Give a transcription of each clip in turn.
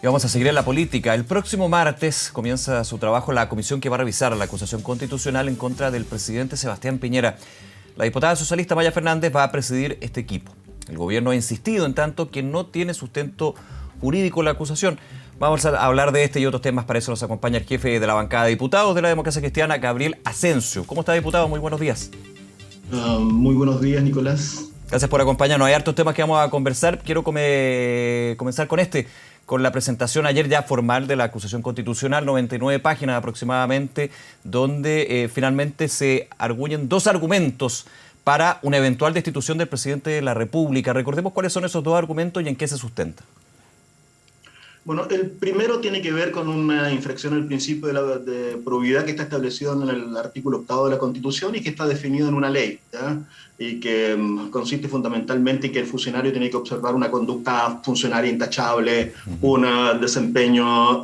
Y vamos a seguir en la política. El próximo martes comienza su trabajo la comisión que va a revisar la acusación constitucional en contra del presidente Sebastián Piñera. La diputada socialista Maya Fernández va a presidir este equipo. El gobierno ha insistido, en tanto, que no tiene sustento jurídico la acusación. Vamos a hablar de este y otros temas. Para eso nos acompaña el jefe de la bancada de diputados de la Democracia Cristiana, Gabriel Asensio. ¿Cómo está, diputado? Muy buenos días. Muy buenos días, Nicolás. Gracias por acompañarnos. Hay hartos temas que vamos a conversar. Quiero comenzar con la presentación ayer ya formal de la acusación constitucional, 99 páginas aproximadamente, donde finalmente se arguyen dos argumentos para una eventual destitución del presidente de la República. Recordemos cuáles son esos dos argumentos y en qué se sustenta. Bueno, el primero tiene que ver con una infracción al principio de probidad que está establecido en el artículo 8 de la Constitución y que está definido en una ley, ¿ya? Y que consiste fundamentalmente en que el funcionario tiene que observar una conducta funcionaria intachable, un desempeño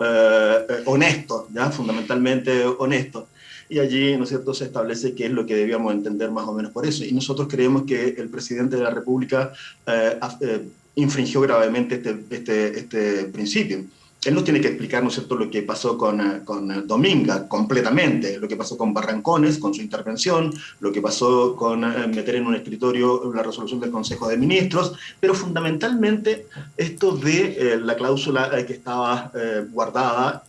honesto, ¿ya? Fundamentalmente honesto. Y allí, ¿no es cierto?, se establece qué es lo que debíamos entender más o menos por eso. Y nosotros creemos que el presidente de la República infringió gravemente este principio. Él nos tiene que explicar, ¿no es cierto?, lo que pasó con Dominga completamente, lo que pasó con Barrancones, con su intervención, lo que pasó con meter en un escritorio la resolución del Consejo de Ministros, pero fundamentalmente esto de la cláusula que estaba guardada,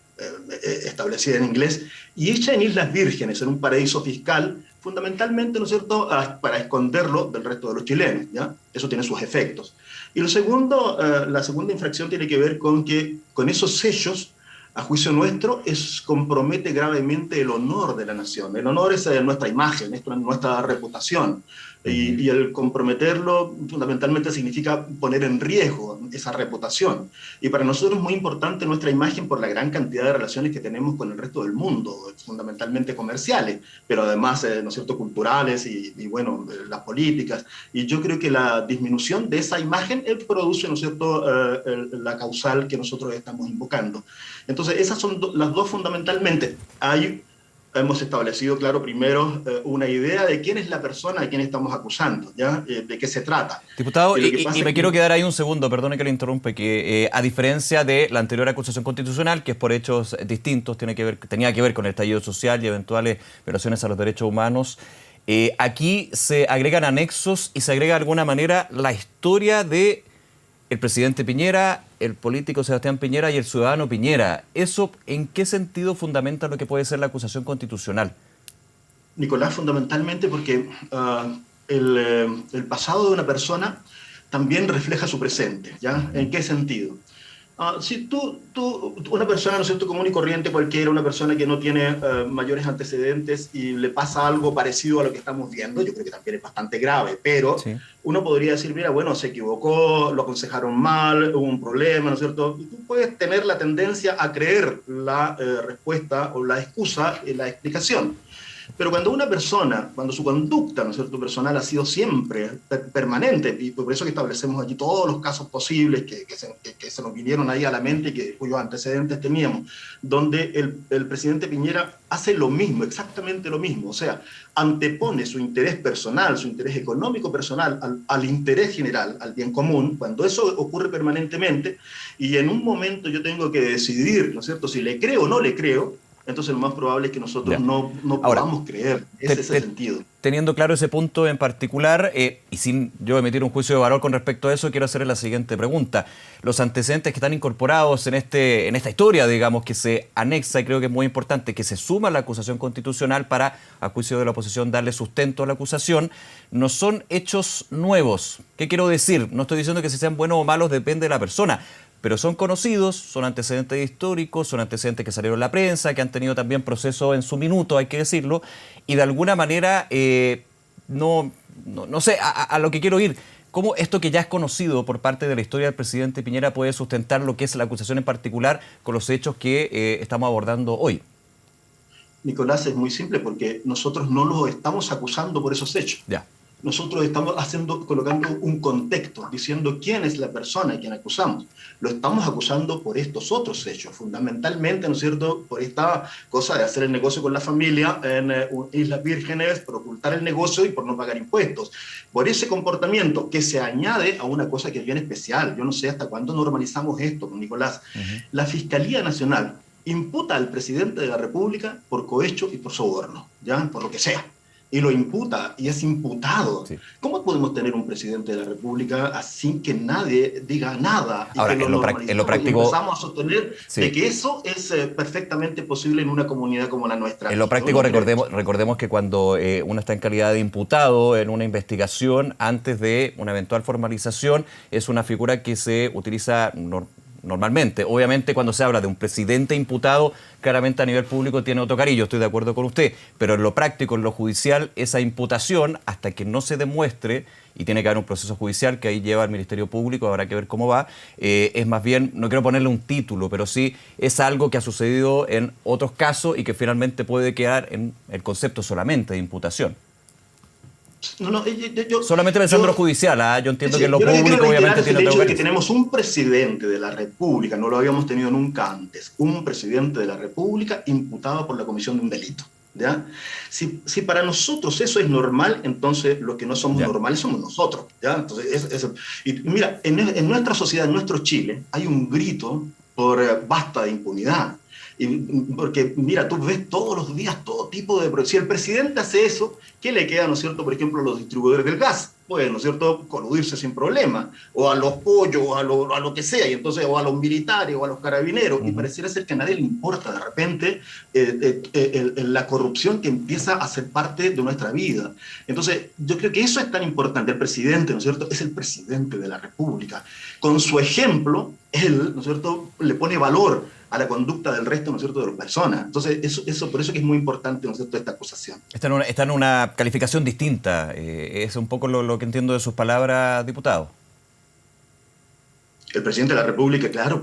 establecida en inglés, y hecha en Islas Vírgenes, en un paraíso fiscal, fundamentalmente, ¿no es cierto?, para esconderlo del resto de los chilenos, ¿ya? Eso tiene sus efectos. Y lo segundo, la segunda infracción tiene que ver con que con esos sellos, a juicio nuestro, compromete gravemente el honor de la nación. El honor es nuestra imagen, nuestra reputación. Y el comprometerlo fundamentalmente significa poner en riesgo esa reputación. Y para nosotros es muy importante nuestra imagen por la gran cantidad de relaciones que tenemos con el resto del mundo, fundamentalmente comerciales, pero además, ¿no es cierto?, culturales y bueno, las políticas. Y yo creo que la disminución de esa imagen produce, ¿no es cierto?, la causal que nosotros estamos invocando. Entonces, esas son las dos fundamentalmente. Hemos establecido, claro, primero una idea de quién es la persona a quien estamos acusando, ¿ya? De qué se trata. Diputado, y me quiero quedar ahí un segundo, perdone que le interrumpe, que a diferencia de la anterior acusación constitucional, que es por hechos distintos, tenía que ver con el estallido social y eventuales violaciones a los derechos humanos, aquí se agregan anexos y se agrega de alguna manera la historia de el presidente Piñera, el político Sebastián Piñera y el ciudadano Piñera. ¿Eso en qué sentido fundamenta lo que puede ser la acusación constitucional? Nicolás, fundamentalmente porque el pasado de una persona también refleja su presente, ¿ya? ¿En qué sentido? Si una persona, ¿no es cierto?, común y corriente cualquiera, una persona que no tiene mayores antecedentes y le pasa algo parecido a lo que estamos viendo, yo creo que también es bastante grave, pero sí, uno podría decir, mira, bueno, se equivocó, lo aconsejaron mal, hubo un problema, ¿no es cierto? Y tú puedes tener la tendencia a creer la respuesta o la excusa, la explicación. Pero cuando su conducta, ¿no es cierto?, personal ha sido siempre permanente, y por eso que establecemos allí todos los casos posibles que se nos vinieron ahí a la mente y cuyos antecedentes teníamos, donde el presidente Piñera hace lo mismo, exactamente lo mismo, o sea, antepone su interés personal, su interés económico personal al interés general, al bien común. Cuando eso ocurre permanentemente y en un momento yo tengo que decidir, ¿no es cierto?, si le creo o no le creo, entonces lo más probable es que nosotros no podamos creer. Ese es el sentido. Teniendo claro ese punto en particular, y sin yo emitir un juicio de valor con respecto a eso, quiero hacerle la siguiente pregunta. Los antecedentes que están incorporados en esta historia, digamos, que se anexa, y creo que es muy importante, que se suma a la acusación constitucional para, a juicio de la oposición, darle sustento a la acusación, no son hechos nuevos. ¿Qué quiero decir? No estoy diciendo que si sean buenos o malos depende de la persona, pero son conocidos, son antecedentes históricos, son antecedentes que salieron en la prensa, que han tenido también proceso en su minuto, hay que decirlo, y de alguna manera, no sé, a lo que quiero ir, ¿cómo esto que ya es conocido por parte de la historia del presidente Piñera puede sustentar lo que es la acusación en particular con los hechos que estamos abordando hoy? Nicolás, es muy simple, porque nosotros no los estamos acusando por esos hechos. Ya. nosotros estamos colocando un contexto, diciendo quién es la persona a quien acusamos. Lo estamos acusando por estos otros hechos, fundamentalmente, ¿no es cierto?, por esta cosa de hacer el negocio con la familia en Islas Vírgenes, por ocultar el negocio y por no pagar impuestos. Por ese comportamiento que se añade a una cosa que es bien especial. Yo no sé hasta cuándo normalizamos esto, Nicolás. La Fiscalía Nacional imputa al presidente de la República por cohecho y por soborno, ¿ya?, por lo que sea. Y lo imputa, y es imputado. Sí. ¿Cómo podemos tener un presidente de la República sin que nadie diga nada? Y ahora, que en lo práctico, y empezamos a sostener de que eso es perfectamente posible en una comunidad como la nuestra. En lo práctico, recordemos que cuando uno está en calidad de imputado en una investigación, antes de una eventual formalización, es una figura que se utiliza normalmente. Obviamente, cuando se habla de un presidente imputado, claramente a nivel público tiene otro cariño, estoy de acuerdo con usted, pero en lo práctico, en lo judicial, esa imputación, hasta que no se demuestre, y tiene que haber un proceso judicial que ahí lleva al Ministerio Público, habrá que ver cómo va, es más bien, no quiero ponerle un título, pero sí es algo que ha sucedido en otros casos y que finalmente puede quedar en el concepto solamente de imputación. No, solamente pensando en lo judicial, yo entiendo que en lo público obviamente tiene otro que tenemos un presidente de la República, no lo habíamos tenido nunca antes, un presidente de la República imputado por la comisión de un delito. ¿Ya? Si para nosotros eso es normal, entonces los que no somos normales somos nosotros. ¿Ya? Entonces, y mira, en nuestra sociedad, en nuestro Chile, hay un grito por basta de impunidad. Porque, mira, tú ves todos los días todo tipo de... Si el presidente hace eso, ¿qué le queda, ¿no es cierto?, por ejemplo, a los distribuidores del gas? Pues, ¿no es cierto?, coludirse sin problema, o a los pollos, o a lo que sea, y entonces, o a los militares, o a los carabineros, y pareciera ser que a nadie le importa de repente la corrupción que empieza a ser parte de nuestra vida. Entonces, yo creo que eso es tan importante. El presidente, ¿no es cierto?, es el presidente de la República. Con su ejemplo, él, ¿no es cierto?, le pone valor a la conducta del resto, ¿no es cierto?, de las personas. Entonces, eso por eso que es muy importante, ¿no es cierto?, esta acusación. Está en una calificación distinta. Es un poco lo que entiendo de sus palabras, diputado. El presidente de la República, claro,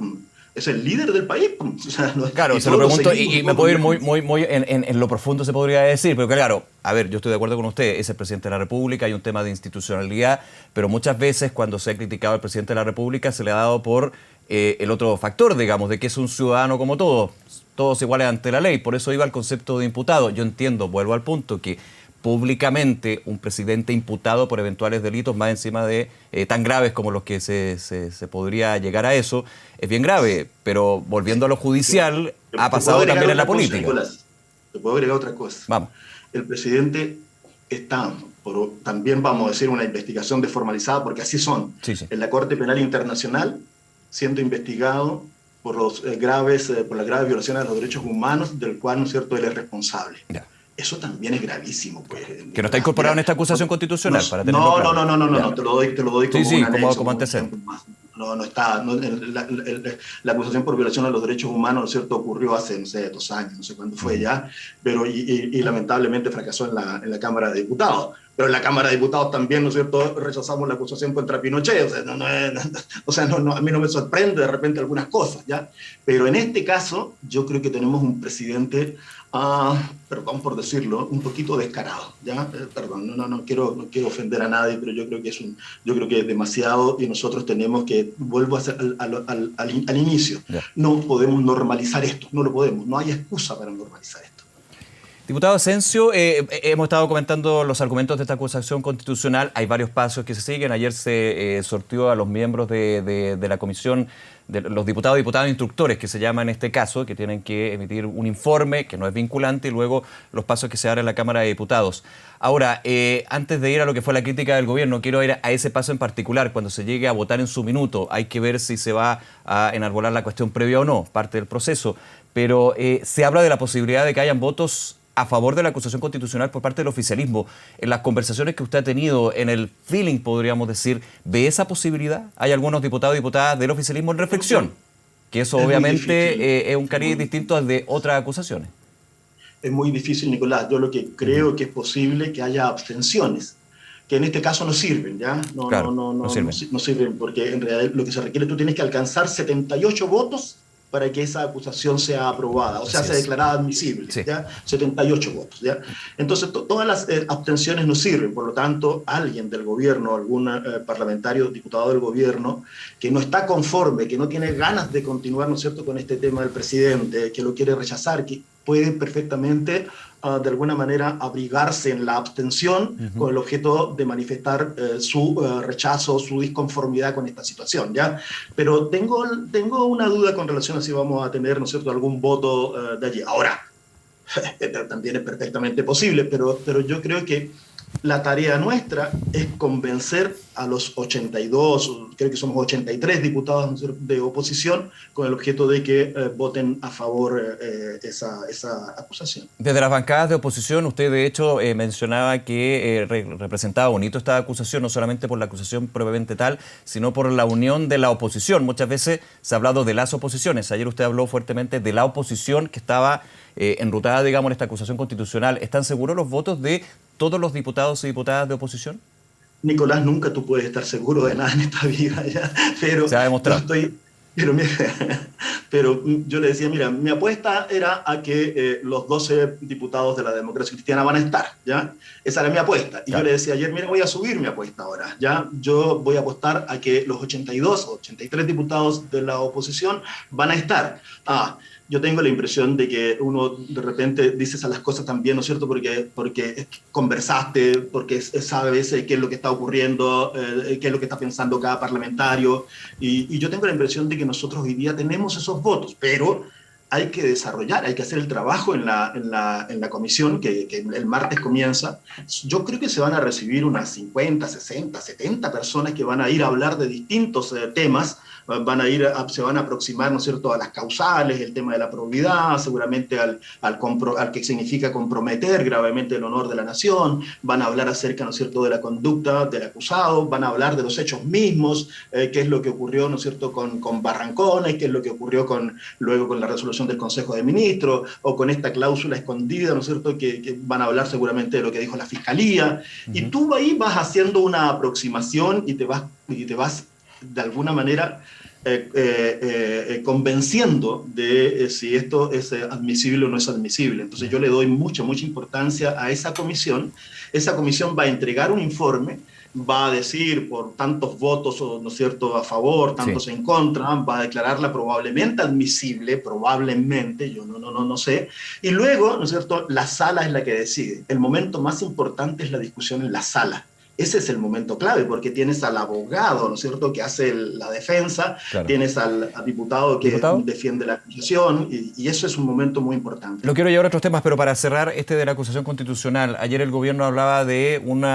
es el líder del país. O sea, claro, se lo pregunto y me puedo ir muy en lo profundo, se podría decir, pero claro, a ver, yo estoy de acuerdo con usted, es el presidente de la República, hay un tema de institucionalidad, pero muchas veces cuando se ha criticado al presidente de la República se le ha dado por el otro factor, digamos, de que es un ciudadano como todos iguales ante la ley, por eso iba al concepto de imputado. Yo entiendo, vuelvo al punto, que públicamente un presidente imputado por eventuales delitos más encima de tan graves como los que se podría llegar a eso, es bien grave, pero volviendo a lo judicial, ha pasado también en la política. Nicolás, te puedo agregar otra cosa. Vamos. El presidente está, también vamos a decir, una investigación desformalizada, porque así son, en la Corte Penal Internacional, siendo investigado por las graves violaciones de los derechos humanos, del cual, ¿no es cierto?, él es responsable. Ya. Eso también es gravísimo. Pues, que no está incorporado en esta acusación constitucional, para tenerlo claro. No, te lo doy como antecedente. No está. La acusación por violación a los derechos humanos, ¿no es cierto?, ocurrió hace, no sé, 2 años, no sé cuándo fue ya, pero y lamentablemente fracasó en la Cámara de Diputados. Pero en la Cámara de Diputados también, ¿no es cierto?, rechazamos la acusación contra Pinochet. O sea, a mí no me sorprende de repente algunas cosas, ¿ya? Pero en este caso, yo creo que tenemos un presidente, perdón por decirlo, un poquito descarado, ¿ya? Perdón, no quiero ofender a nadie, pero yo creo que es demasiado, y nosotros tenemos que, vuelvo a hacer al inicio, no podemos normalizar esto, no lo podemos, no hay excusa para normalizar esto. Diputado Asensio, hemos estado comentando los argumentos de esta acusación constitucional. Hay varios pasos que se siguen. Ayer se sortió a los miembros de la comisión, de los diputados y diputadas instructores, que se llama en este caso, que tienen que emitir un informe que no es vinculante, y luego los pasos que se dan en la Cámara de Diputados. Ahora, antes de ir a lo que fue la crítica del gobierno, quiero ir a ese paso en particular. Cuando se llegue a votar en su minuto, hay que ver si se va a enarbolar la cuestión previa o no, parte del proceso. Pero se habla de la posibilidad de que hayan votos a favor de la acusación constitucional por parte del oficialismo. En las conversaciones que usted ha tenido, en el feeling, podríamos decir, ¿ve esa posibilidad? Hay algunos diputados y diputadas del oficialismo en reflexión, que eso obviamente es un cariz distinto al de otras acusaciones. Es muy difícil, Nicolás. Yo lo que creo que es posible que haya abstenciones, que en este caso no sirven, ¿ya? No sirven, porque en realidad lo que se requiere, tú tienes que alcanzar 78 votos para que esa acusación sea aprobada, o sea, sea declarada admisible, Sí. ¿ya? 78 votos, ¿ya? Entonces, todas las abstenciones no sirven, por lo tanto, alguien del gobierno, algún parlamentario, diputado del gobierno, que no está conforme, que no tiene ganas de continuar, ¿no es cierto?, con este tema del presidente, que lo quiere rechazar, que puede perfectamente de alguna manera abrigarse en la abstención con el objeto de manifestar su rechazo, su disconformidad con esta situación, ¿ya? Pero tengo una duda con relación a si vamos a tener, ¿no es cierto?, algún voto de allí. Ahora, también es perfectamente posible, pero yo creo que la tarea nuestra es convencer a los 82, creo que somos 83 diputados de oposición, con el objeto de que voten a favor esa acusación. Desde las bancadas de oposición, usted de hecho mencionaba que representaba bonito esta acusación, no solamente por la acusación propiamente tal, sino por la unión de la oposición. Muchas veces se ha hablado de las oposiciones. Ayer usted habló fuertemente de la oposición que estaba enrutada, digamos, en esta acusación constitucional. ¿Están seguros los votos de todos los diputados y diputadas de oposición? Nicolás, nunca tú puedes estar seguro de nada en esta vida, ¿ya? Pero Se ha demostrado. Pero, pero yo le decía, mira, mi apuesta era a que los 12 diputados de la democracia cristiana van a estar, ¿ya? Esa era mi apuesta. Y claro, yo le decía ayer, mira, voy a subir mi apuesta ahora, ¿ya? Yo voy a apostar a que los 82 o 83 diputados de la oposición van a estar. Yo tengo la impresión de que uno de repente dice esas las cosas también, ¿no es cierto? Porque conversaste, porque sabes qué es lo que está ocurriendo, qué es lo que está pensando cada parlamentario. Y yo tengo la impresión de que nosotros hoy día tenemos esos votos, pero hay que desarrollar, hay que hacer el trabajo en la comisión que el martes comienza. Yo creo que se van a recibir unas 50, 60, 70 personas que van a ir a hablar de distintos temas, se van a aproximar, ¿no es cierto?, a las causales, el tema de la probidad, seguramente al que significa comprometer gravemente el honor de la nación, van a hablar acerca, ¿no es cierto?, de la conducta del acusado, van a hablar de los hechos mismos, qué es lo que ocurrió, ¿no es cierto?, con Barrancones, qué es lo que ocurrió luego con la resolución del Consejo de Ministros, o con esta cláusula escondida, ¿no es cierto?, que van a hablar seguramente de lo que dijo la Fiscalía, y tú ahí vas haciendo una aproximación y te vas de alguna manera convenciendo de si esto es admisible o no es admisible. Entonces yo le doy mucha importancia a esa comisión. Esa comisión va a entregar un informe, va a decir por tantos votos, ¿no es cierto?, a favor, tantos en contra, va a declararla probablemente admisible, probablemente, yo no sé, y luego, ¿no es cierto?, la sala es la que decide. El momento más importante es la discusión en la sala. Ese es el momento clave, porque tienes al abogado, ¿no es cierto?, que hace la defensa, claro, tienes al diputado que defiende la acusación, y eso es un momento muy importante. Lo quiero llevar a otros temas, pero para cerrar este de la acusación constitucional, ayer el gobierno hablaba de un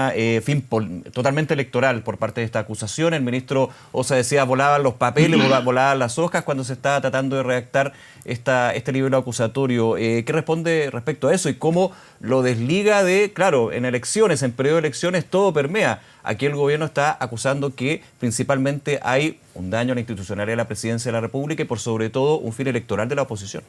fin totalmente electoral por parte de esta acusación. El ministro Osa decía volaban los papeles, volaban las hojas cuando se estaba tratando de redactar este libro acusatorio. ¿Qué responde respecto a eso y cómo lo desliga de, claro, en elecciones, en periodo de elecciones todo permea? Aquí el gobierno está acusando que principalmente hay un daño a la institucionalidad de la presidencia de la República y por sobre todo un fin electoral de la oposición.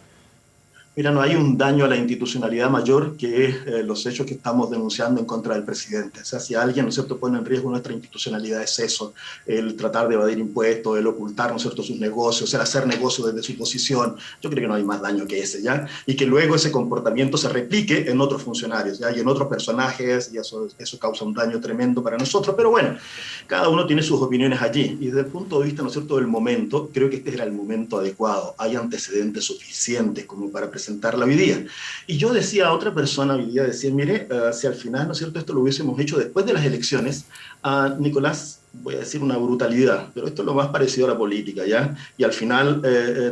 Mira, no hay un daño a la institucionalidad mayor que los hechos que estamos denunciando en contra del presidente. O sea, si alguien, ¿no es cierto?, pone en riesgo nuestra institucionalidad, es eso, el tratar de evadir impuestos, el ocultar, ¿no es cierto?, sus negocios, el hacer negocios desde su posición. Yo creo que no hay más daño que ese, ¿ya? Y que luego ese comportamiento se replique en otros funcionarios, ¿ya? Y en otros personajes, y eso causa un daño tremendo para nosotros. Pero bueno, cada uno tiene sus opiniones allí. Y desde el punto de vista, ¿no es cierto?, del momento, creo que este era el momento adecuado. Hay antecedentes suficientes como para presentarla hoy día. Y yo decía a otra persona hoy día, decía, mire, si al final, ¿no es cierto?, esto lo hubiésemos hecho después de las elecciones, Nicolás, voy a decir una brutalidad, pero esto es lo más parecido a la política, ¿ya? Y al final,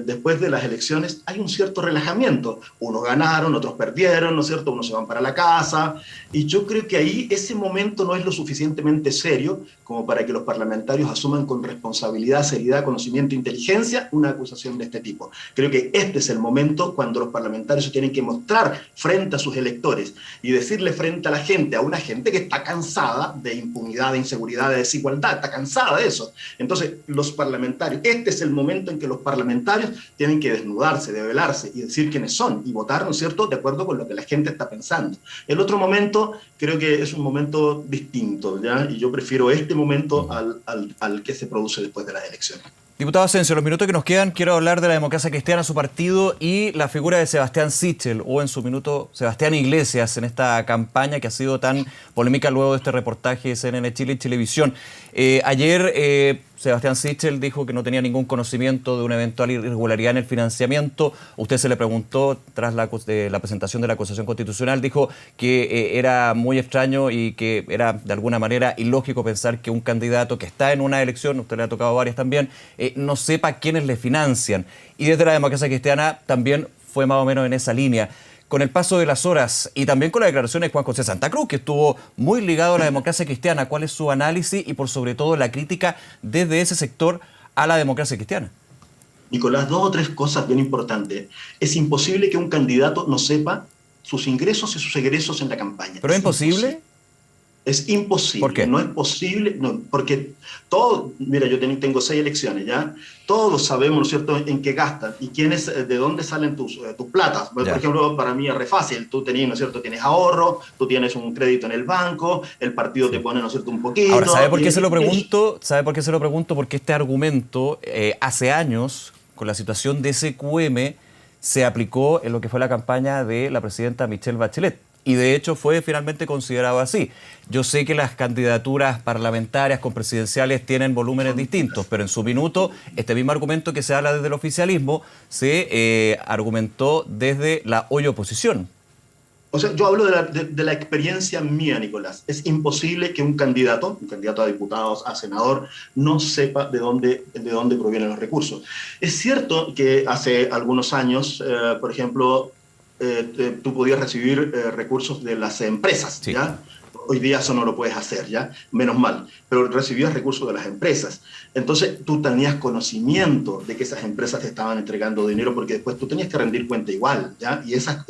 después de las elecciones, hay un cierto relajamiento. Unos ganaron, otros perdieron, ¿no es cierto? Unos se van para la casa, y yo creo que ahí ese momento no es lo suficientemente serio como para que los parlamentarios asuman con responsabilidad, seriedad, conocimiento e inteligencia una acusación de este tipo. Creo que este es el momento cuando los parlamentarios se tienen que mostrar frente a sus electores y decirle frente a la gente, a una gente que está cansada de impunidad, de inseguridad, de desigualdad, está cansada de eso. Entonces, los parlamentarios, este es el momento en que los parlamentarios tienen que desnudarse, develarse y decir quiénes son y votar, ¿no es cierto?, de acuerdo con lo que la gente está pensando. El otro momento creo que es un momento distinto, ¿ya? Y yo prefiero este momento al que se produce después de las elecciones. Diputado Asensio, los minutos que nos quedan, quiero hablar de la Democracia Cristiana, su partido y la figura de Sebastián Sichel, o en su minuto Sebastián Iglesias, en esta campaña que ha sido tan polémica luego de este reportaje de CNN Chile y Chilevisión. Ayer Sebastián Sichel dijo que no tenía ningún conocimiento de una eventual irregularidad en el financiamiento. Usted se le preguntó tras la presentación de la acusación constitucional, dijo que era muy extraño y que era de alguna manera ilógico pensar que un candidato que está en una elección, usted le ha tocado varias también, no sepa quiénes le financian. Y desde la Democracia Cristiana también fue más o menos en esa línea. Con el paso de las horas y también con las declaraciones de Juan José Santa Cruz, que estuvo muy ligado a la Democracia Cristiana, ¿cuál es su análisis y por sobre todo la crítica desde ese sector a la Democracia Cristiana? Nicolás, dos o tres cosas bien importantes. Es imposible que un candidato no sepa sus ingresos y sus egresos en la campaña. ¿Pero es imposible? Es imposible. ¿Por qué? No es posible, no, porque mira, yo tengo 6 elecciones, ¿ya? Todos sabemos, ¿no es cierto?, en qué gastan y quiénes, de dónde salen tus platas. Por ejemplo, para mí es re fácil. Tú tenés, ¿no es cierto?, tienes ahorro, tú tienes un crédito en el banco, el partido te pone, ¿no es cierto?, un poquito. Ahora, ¿sabe por qué se lo pregunto? ¿Sabe por qué se lo pregunto? Porque este argumento, hace años, con la situación de SQM, se aplicó en lo que fue la campaña de la presidenta Michelle Bachelet. Y de hecho fue finalmente considerado así. Yo sé que las candidaturas parlamentarias con presidenciales tienen volúmenes distintos, pero en su minuto, este mismo argumento que se habla desde el oficialismo, se argumentó desde la hoy oposición. O sea, yo hablo de la experiencia mía, Nicolás. Es imposible que un candidato a diputados, a senador, no sepa de dónde provienen los recursos. Es cierto que hace algunos años, por ejemplo, tú podías recibir recursos de las empresas, Sí. ¿ya? Hoy día eso no lo puedes hacer, ¿ya? Menos mal. Pero recibías recursos de las empresas. Entonces tú tenías conocimiento de que esas empresas te estaban entregando dinero porque después tú tenías que rendir cuenta igual, ¿ya? Y esas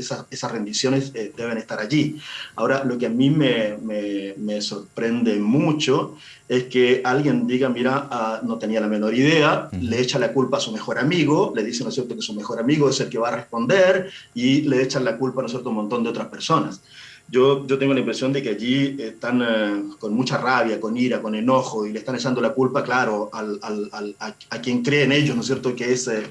rendiciones deben estar allí. Ahora, lo que a mí me sorprende mucho es que alguien diga, mira, no tenía la menor idea, le echa la culpa a su mejor amigo, le dice, ¿no es cierto?, que su mejor amigo es el que va a responder y le echan la culpa, ¿no es cierto?, a un montón de otras personas. Yo tengo la impresión de que allí están con mucha rabia, con ira, con enojo, y le están echando la culpa, claro, a quien cree en ellos, ¿no es cierto?, que es el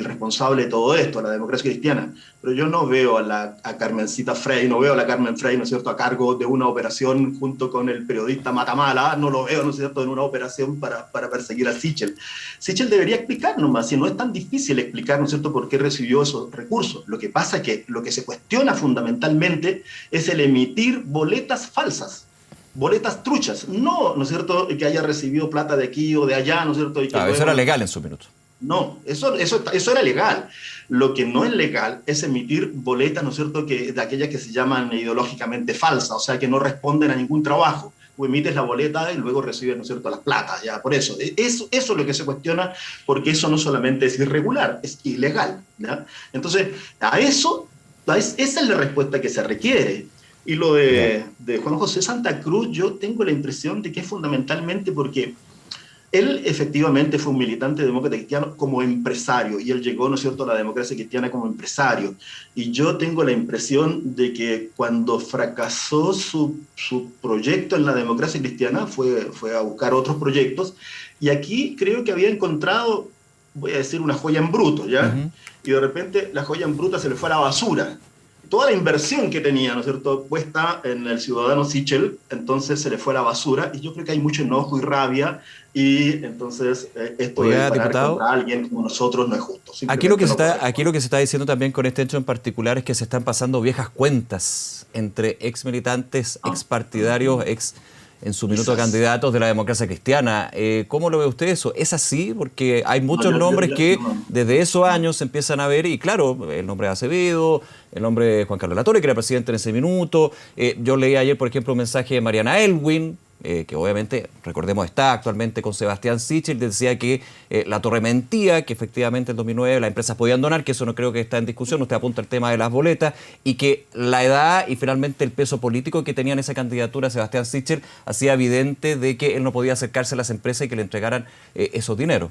responsable de todo esto, a la Democracia Cristiana. Pero yo no veo a Carmencita Frey, no veo a la Carmen Frey, ¿no es cierto?, a cargo de una operación junto con el periodista Matamala, no lo veo, ¿no es cierto?, en una operación para perseguir a Sichel. Sichel debería explicar nomás, si no es tan difícil explicar, ¿no es cierto?, por qué recibió esos recursos. Lo que pasa es que lo que se cuestiona fundamentalmente es el emitir boletas falsas, boletas truchas, ¿no es cierto?, que haya recibido plata de aquí o de allá, ¿no es cierto? Y que Claro, eso era legal en su minuto. No, eso era legal. Lo que no es legal es emitir boletas, ¿no es cierto?, de aquellas que se llaman ideológicamente falsas, o sea, que no responden a ningún trabajo. Tú emites la boleta y luego recibes, ¿no es cierto?, las platas, ya, por eso. Eso es lo que se cuestiona, porque eso no solamente es irregular, es ilegal, ¿ya? Entonces, esa es la respuesta que se requiere. Y lo de Juan José Santa Cruz, yo tengo la impresión de que es fundamentalmente porque él efectivamente fue un militante demócrata cristiano como empresario, y él llegó, ¿no es cierto?, a la Democracia Cristiana como empresario. Y yo tengo la impresión de que cuando fracasó su proyecto en la Democracia Cristiana, fue a buscar otros proyectos, y aquí creo que había encontrado, voy a decir, una joya en bruto, ¿ya? Uh-huh. Y de repente la joya en bruta se le fue a la basura. Toda la inversión que tenía, ¿no es cierto?, puesta en el ciudadano Sichel, entonces se le fue a la basura, y yo creo que hay mucho enojo y rabia, y entonces esto de parar contra alguien como nosotros no es justo. Aquí lo que se está diciendo también con este hecho en particular es que se están pasando viejas cuentas entre ex militantes, ex partidarios, en su minuto candidatos de la Democracia Cristiana. ¿Cómo lo ve usted eso? ¿Es así? Porque hay muchos nombres que desde esos años se empiezan a ver, y claro, el nombre de Acevedo, el nombre de Juan Carlos Latorre, que era presidente en ese minuto. Yo leí ayer, por ejemplo, un mensaje de Mariana Elwin, que obviamente, recordemos, está actualmente con Sebastián Sichel, decía que la Torre mentía, que efectivamente en 2009 las empresas podían donar, que eso no creo que está en discusión, usted apunta el tema de las boletas, y que la edad y finalmente el peso político que tenía en esa candidatura Sebastián Sichel hacía evidente de que él no podía acercarse a las empresas y que le entregaran esos dineros.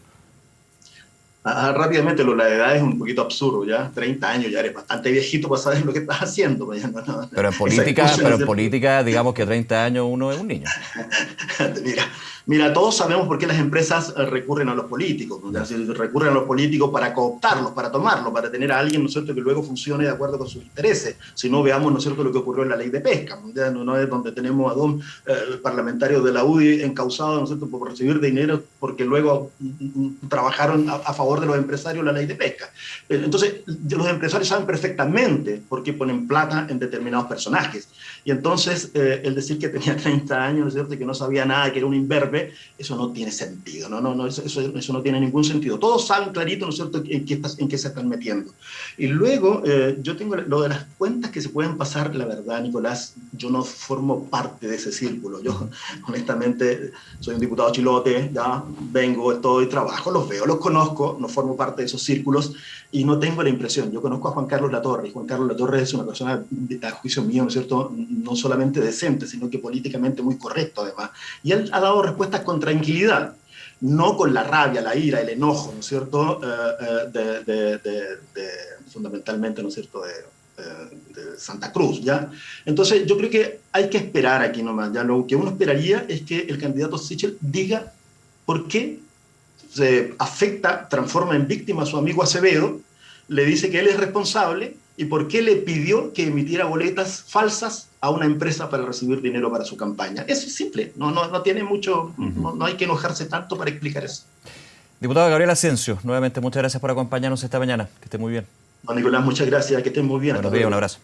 Rápidamente, la edad es un poquito absurdo, ¿ya? 30 años, ya eres bastante viejito para saber lo que estás haciendo. Pero en política, digamos que a 30 años uno es un niño. Mira, todos sabemos por qué las empresas recurren a los políticos, ¿no? Es decir, recurren a los políticos para cooptarlos, para tomarlos, para tener a alguien, ¿no es cierto?, que luego funcione de acuerdo con sus intereses. Si no, veamos, ¿no es cierto?, lo que ocurrió en la ley de pesca, ¿no? Es donde tenemos a dos parlamentarios de la UDI encausados, ¿no es cierto?, por recibir dinero porque luego trabajaron a favor de los empresarios la ley de pesca. Entonces, los empresarios saben perfectamente por qué ponen plata en determinados personajes. Y entonces, el decir que tenía 30 años, ¿no es cierto?, y que no sabía nada, que era un imberbe, eso no tiene sentido, eso no tiene ningún sentido. Todos saben clarito, ¿no es cierto?, en qué se están metiendo. Y luego, yo tengo lo de las cuentas que se pueden pasar, la verdad, Nicolás, yo no formo parte de ese círculo. Yo, honestamente, soy un diputado chilote, ya vengo, estoy, trabajo, los veo, los conozco, no formo parte de esos círculos y no tengo la impresión. Yo conozco a Juan Carlos Latorre, y Juan Carlos Latorre es una persona, a juicio mío, ¿no es cierto?, no solamente decente, sino que políticamente muy correcto, además. Y él ha dado respuestas con tranquilidad, no con la rabia, la ira, el enojo, ¿no es cierto?, fundamentalmente, ¿no es cierto?, de Santa Cruz, ¿ya? Entonces, yo creo que hay que esperar aquí nomás, ¿ya? Lo que uno esperaría es que el candidato Sichel diga por qué se afecta, transforma en víctima a su amigo Acevedo, le dice que él es responsable y por qué le pidió que emitiera boletas falsas a una empresa para recibir dinero para su campaña. Eso es simple, no tiene mucho, no hay que enojarse tanto para explicar eso. Diputado Gabriel Ascencio, nuevamente muchas gracias por acompañarnos esta mañana. Que esté muy bien. Don Nicolás, muchas gracias, que estén muy bien. Buenos días, un abrazo.